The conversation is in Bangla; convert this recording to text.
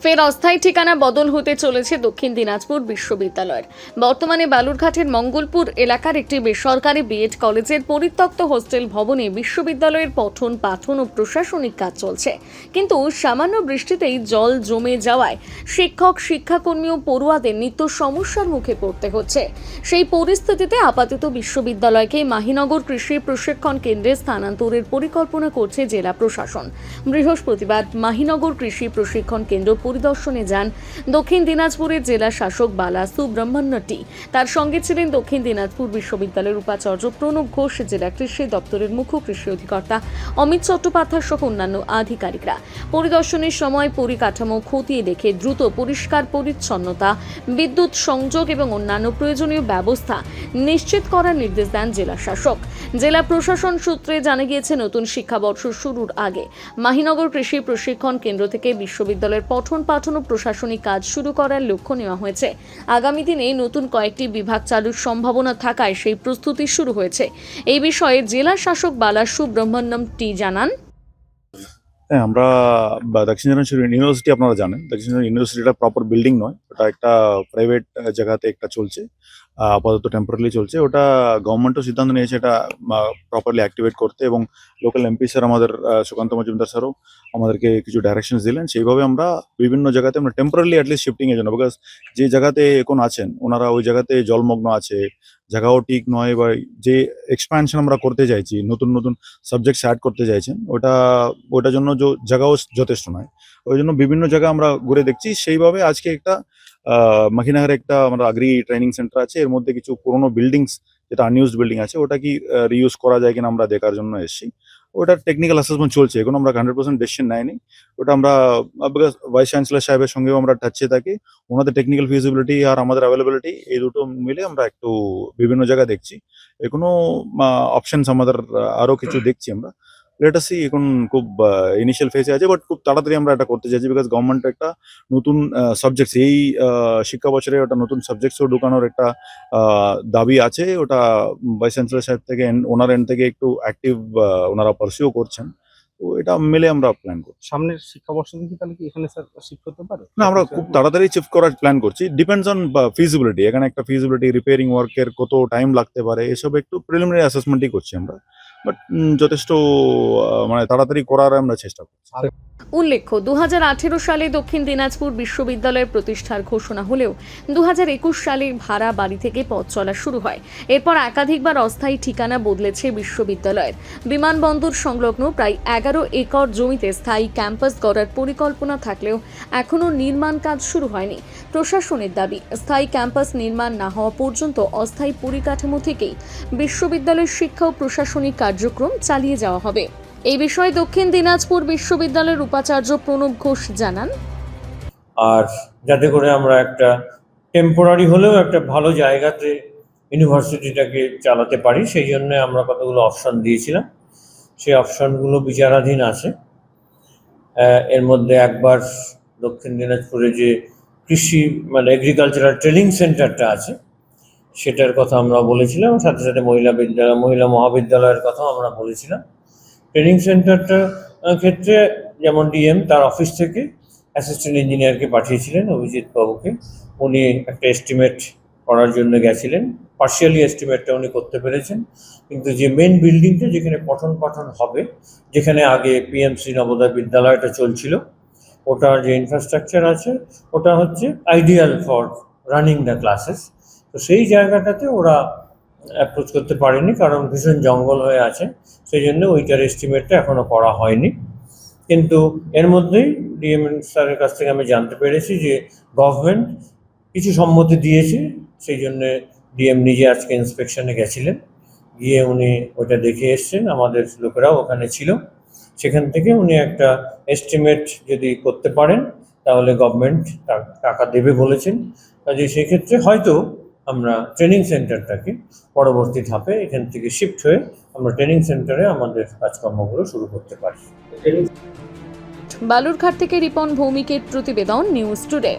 ফের অস্থায়ী ঠিকানা বদল হতে চলেছে দক্ষিণ দিনাজপুর বিশ্ববিদ্যালয়ের। বর্তমানে বালুরঘাটের মঙ্গলপুর এলাকার একটি বেসরকারি বিএড কলেজের পরিত্যক্ত হোস্টেল ভবনে বিশ্ববিদ্যালয়ের পঠন পাঠন ও প্রশাসনিক কাজ চলছে, কিন্তু সামান্য বৃষ্টিতেই জল জমে যাওয়ায় শিক্ষক শিক্ষাকর্মী ও পড়ুয়াদের নিত্য সমস্যার মুখে পড়তে হচ্ছে। সেই পরিস্থিতিতে আপাতত বিশ্ববিদ্যালয়কে মাহিনগর কৃষি প্রশিক্ষণ কেন্দ্রে স্থানান্তরের পরিকল্পনা করছে জেলা প্রশাসন। বৃহস্পতিবার মাহিনগর কৃষি প্রশিক্ষণ কেন্দ্র পরিদর্শনে যান দক্ষিণ দিনাজপুরের জেলা শাসক বালা সুব্রহ্মণ্যটি। তার সঙ্গে ছিলেন দক্ষিণ দিনাজপুর বিশ্ববিদ্যালয়ের উপাচার্য প্রণব ঘোষ, জেলা কৃষি দপ্তরের মুখ্য কৃষি অধিকর্তা অমিত চট্টোপাধ্যায় সহ অন্যান্য আধিকারিকরা। পরিদর্শনের সময় পরিকাঠামো খতিয়ে দেখে দ্রুত পরিষ্কার পরিচ্ছন্নতা, বিদ্যুৎ সংযোগ এবং অন্যান্য প্রয়োজনীয় ব্যবস্থা নিশ্চিত করার নির্দেশ দেন জেলা শাসক। জেলা প্রশাসন সূত্রে জানা গিয়েছে, নতুন শিক্ষাবর্ষ শুরুর আগে মাহিনগর কৃষি প্রশিক্ষণ কেন্দ্র থেকে বিশ্ববিদ্যালয়ের পঠন পাঠন ও প্রশাসনিক কাজ শুরু করার লক্ষ্য নেওয়া হয়েছে। আগামী দিনে নতুন কয়েকটি বিভাগ চালুর সম্ভাবনা থাকায় সেই প্রস্তুতি শুরু হয়েছে। এই বিষয়ে জেলা শাসক বালা সুব্রহ্মণ্যম জানান, হ্যাঁ, আমরা দক্ষিণ দিনাজপুর ইউনিভার্সিটি আপনারা জানেন, দক্ষিণ দিনাজপুর ইউনিভার্সিটিটা প্রপার বিল্ডিং নয়, ওটা একটা প্রাইভেট জায়গাতে একটা চলছে, আপাতত টেম্পোরারি চলছে। ওটা গভর্নমেন্টও সিদ্ধান্ত নিয়েছে এটা প্রপারলি অ্যাক্টিভেট করতে, এবং লোকাল এমপি স্যার আমাদের সুকান্ত মজুমদার স্যারও আমাদেরকে কিছু ডাইরেকশনস দিলেন। সেইভাবে আমরা বিভিন্ন জায়গাতে আমরা টেম্পোরারি অ্যাটলিস্ট শিফটিংয়ের জন্য, বিকজ যে জায়গাতে এখন আছেন ওনারা ওই জায়গাতে জলমগ্ন আছে, জায়গাও ঠিক নয়, বা যে এক্সপ্যানশন আমরা করতে চাইছি, নতুন নতুন সাবজেক্টস অ্যাড করতে চাইছেন, ওটার জন্য জায়গাও যথেষ্ট নয়। ওই জন্য বিভিন্ন জায়গা আমরা ঘুরে দেখছি। সেইভাবে আজকে একটা মাখিনাহারে একটা আমরা আগ্রি ট্রেনিং সেন্টার আছে, এর মধ্যে কিছু পুরোনো বিল্ডিংস যেটা আনইউজড বিল্ডিং আছে ওটা কি রিইউজ করা যায় কিনা আমরা দেখার জন্য এসেছি। ওটার টেকনিক্যাল অ্যাসেসমেন্ট চলছে, এখন আমরা 100% ডিসিশন নেয়নি। ওটা আমরা বিকজ ভাইস চ্যান্সেলর সাহেবের সঙ্গেও আমরা টাচে থাকি, ওনাদের টেকনিক্যাল ফিজিবিলিটি আর আমাদের অ্যাভেলেবিলিটি এই দুটো মিলে আমরা একটু বিভিন্ন জায়গায় দেখছি। এখনো অপশনস আমাদের আরো কিছু দেখছি আমরা। লেট আস সি, এখন খুব ইনিশিয়াল ফেজে আছে, বাট খুব তাড়াতাড়ি আমরা এটা করতে চাইছি, বিকজ গভর্নমেন্ট একটা নতুন সাবজেক্টস এই শিক্ষা বছরে ওটা নতুন সাবজেক্টসও ঢুকানোর একটা দাবি আছে। ওটা ভাইস চ্যান্সেলর সাহেব থেকে ওনার এন্ড থেকে একটু অ্যাক্টিভ ওনারা পারসিউ করছেন। তো এটা মিলে আমরা প্ল্যান করছি। সামনের শিক্ষাবর্ষ থেকে তাহলে কি এখানে স্যার শিফট হতে পারে? না, আমরা খুব তাড়াতাড়ি শিফট করার প্ল্যান করছি। ডিপেন্ডস অন ফিজিবিলিটি, এখানে একটা ফিজিবিলিটি, রিপেয়ারিং ওয়ার্কের কত টাইম লাগতে পারে, এসব একটু প্রিলিমিনারি অ্যাসেসমেন্টই করছি আমরা, বাট যথেষ্ট মানে তাড়াতাড়ি করার আমরা চেষ্টা করছি। উল্লেখ্য 2018 সালে দক্ষিণ দিনাজপুর বিশ্ববিদ্যালয়ের প্রতিষ্ঠার ঘোষণা হলেও 2021 সালে ভাড়া বাড়ি থেকে পথ চলা শুরু হয়। এরপর একাধিকবার অস্থায়ী ঠিকানা বদলেছে বিশ্ববিদ্যালয়ের। বিমানবন্দর সংলগ্ন প্রায় 11 একর জমিতে স্থায়ী ক্যাম্পাস গড়ার পরিকল্পনা থাকলেও এখনও নির্মাণ কাজ শুরু হয়নি। প্রশাসনের দাবি, স্থায়ী ক্যাম্পাস নির্মাণ না হওয়া পর্যন্ত অস্থায়ী পরিকাঠামো থেকেই বিশ্ববিদ্যালয়ের শিক্ষা ও প্রশাসনিক কার্যক্রম চালিয়ে যাওয়া হবে। এই বিষয়ে দক্ষিণ দিনাজপুর বিশ্ববিদ্যালয়ের উপাচার্য প্রণব ঘোষ জানান, আর যাতে করে আমরা একটা টেম্পোরারি হলেও একটা ভালো জায়গাতে ইউনিভার্সিটিটাকে চালাতে পারি, সেই জন্য আমরা কতগুলো অপশন দিয়েছিলাম। সেই অপশনগুলো বিচারাধীন আছে। এর মধ্যে একবার দক্ষিণ দিনাজপুরে যে কৃষি মানে এগ্রিকালচারাল ট্রেনিং সেন্টারটা আছে সেটার কথা আমরা বলেছিলাম, সাথে সাথে মহিলা মহাবিদ্যালয়ের কথাও আমরা বলেছিলাম। ট্রেনিং সেন্টারটার ক্ষেত্রে যেমন ডিএম তার অফিস থেকে অ্যাসিস্ট্যান্ট ইঞ্জিনিয়ারকে পাঠিয়েছিলেন, অভিজিৎ বাবুকে। উনি একটা এস্টিমেট করার জন্য গেছিলেন, পার্শিয়ালি এস্টিমেটটা উনি করতে পেরেছেন, কিন্তু যে মেন বিল্ডিংটা যেখানে পঠন পাঠন হবে, যেখানে আগে পিএমসি নবোদয় বিদ্যালয়টা চলছিল, ওটার যে ইনফ্রাস্ট্রাকচার আছে ওটা হচ্ছে ideal for running the classes. তো সেই জায়গাটাতে ওরা অ্যাপ্রোচ করতে পারেনি, কারণ ভীষণ জঙ্গল হয়ে আছে, সেই জন্য ওইটার এস্টিমেটটা এখনও করা হয়নি। কিন্তু এর মধ্যেই ডিএম স্যারের কাছ থেকে আমি জানতে পেরেছি যে গভর্নমেন্ট কিছু সম্মতি দিয়েছে, সেই জন্য ডিএম নিজে আজকে ইন্সপেকশনে গেছিলেন, গিয়ে উনি ওটা দেখে এসছেন, আমাদের লোকেরাও ওখানে ছিল। সেখান থেকে উনি একটা এস্টিমেট যদি করতে পারেন তাহলে গভর্নমেন্ট টাকা দেবে বলেছেন। কাজে সেক্ষেত্রে হয়তো আমরা ট্রেনিং সেন্টারটাকে পরবর্তী ধাপে এখান থেকে শিফট হয়ে আমরা ট্রেনিং সেন্টারে আমাদের কাজকর্মগুলো শুরু করতে পারি। বালুরঘাট থেকে রিপন ভৌমিকের প্রতিবেদন, নিউজ টুডে।